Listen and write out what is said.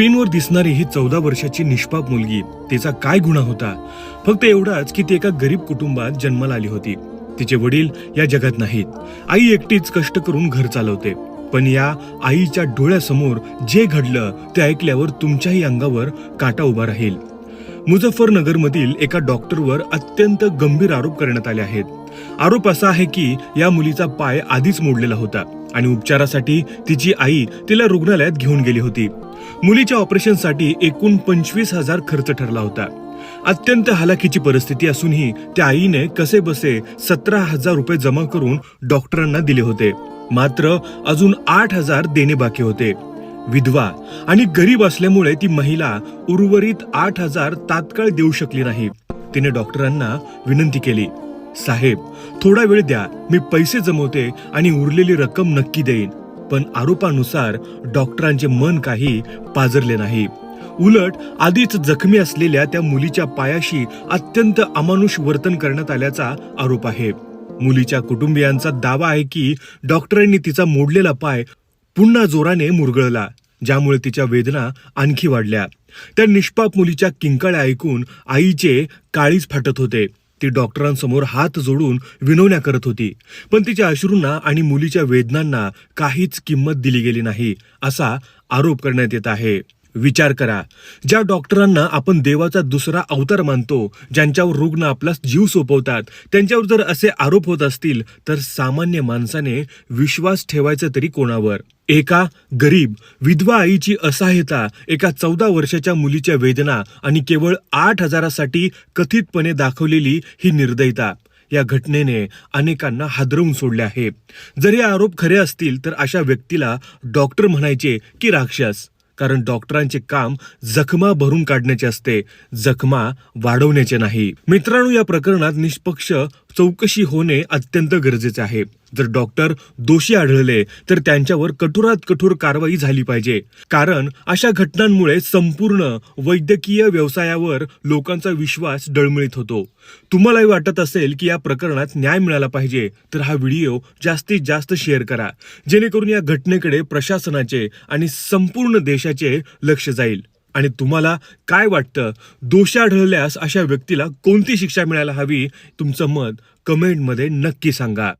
स्क्रीनवर दिसणारी ही 14 वर्षाची निष्पाप मुलगी, तिचा काय गुन्हा होता? फक्त एवढाच की ती एका गरीब कुटुंबात जन्माला आली होती. तिचे वडील या जगात नाहीत. आई एकटीच कष्ट करून घर चालवते. पण या आईच्या डोळ्यासमोर जे घडलं ते ऐकल्यावर तुमच्याही अंगावर काटा उभा राहील. मुझफ्फरनगरमधील एका डॉक्टरवर अत्यंत गंभीर आरोप करण्यात आले आहेत. आरोप असा आहे की या मुलीचा पाय आधीच मोडलेला होता आणि उपचारासाठी तिची आई तिला रुग्णालयात घेऊन गेली होती. मुलीच्या ऑपरेशनसाठी एकूण 25,000 खर्च ठरला होता. अत्यंत हालाकीची परिस्थिती असूनही त्या आईने कसे बसे 17,000 रुपये जमा करून डॉक्टरांना दिले होते. मात्र अजून 8,000 देणे बाकी होते. विधवा आणि गरीब असल्यामुळे ती महिला उर्वरित 8,000 तात्काळ देऊ शकली नाही. तिने डॉक्टरांना विनंती केली, साहेब थोडा वेळ द्या, मी पैसे जमवते आणि उरलेली रक्कम नक्की देईन. पण आरोपानुसार डॉक्टरांचे मन काही पाजरले नाही. उलट आधीच जखमी असलेल्या त्या मुलीच्या पायाशी अत्यंत अमानुष वर्तन करण्यात आल्याचा आरोप आहे. मुलीच्या कुटुंबियांचा दावा आहे की डॉक्टरांनी तिचा मोडलेला पाय पुन्हा जोराने मुरगळला, ज्यामुळे तिच्या वेदना आणखी वाढल्या. त्या निष्पाप मुलीच्या किंकाळ्या ऐकून आईचे काळीज फाटत होते. ती डॉक्टरांसमोर हात जोडून विनवण्या करत होती. पण तिच्या अश्रूंना आणि मुलीच्या वेदनांना काहीच किंमत दिली गेली नाही, असा आरोप करण्यात येत आहे. विचार करा, ज्या डॉक्टरांना आपण देवाचा दुसरा अवतार मानतो, ज्यांच्यावर रुग्ण आपला जीव सोपवतात, त्यांच्यावर जर असे आरोप होत असतील तर सामान्य माणसाने विश्वास ठेवायचा तरी कोणावर? एका गरीब विधवा आईची असहाय्यता, एका 14 वर्षाच्या मुलीच्या वेदना आणि केवळ 8,000साठी कथितपणे दाखवलेली ही निर्दयता, या घटनेने अनेकांना हादरवून सोडले आहे. जर हे आरोप खरे असतील तर अशा व्यक्तीला डॉक्टर म्हणायचे की राक्षस? कारण डॉक्टरांचे काम जखमा भरून काढण्याचे असते, जखमा वाढवण्याचे नाही. मित्रांनो, या प्रकरणात निष्पक्ष चौकशी होणे अत्यंत गरजेचे आहे. जर डॉक्टर दोषी आढळले तर त्यांच्यावर कठोरात कठोर कारवाई झाली पाहिजे. कारण अशा घटनांमुळे संपूर्ण वैद्यकीय व्यवसायावर लोकांचा विश्वास डळमळीत होतो. तुम्हालाही वाटत असेल की या प्रकरणात न्याय मिळाला पाहिजे तर हा व्हिडिओ जास्तीत जास्त शेअर करा, जेणेकरून या घटनेकडे प्रशासनाचे आणि संपूर्ण देशाचे लक्ष जाईल. आणि तुम्हाला काय वाटतं, दोषी आढळल्यास अशा व्यक्तीला कोणती शिक्षा मिळायला हवी? तुमचं मत कमेंटमध्ये नक्की सांगा.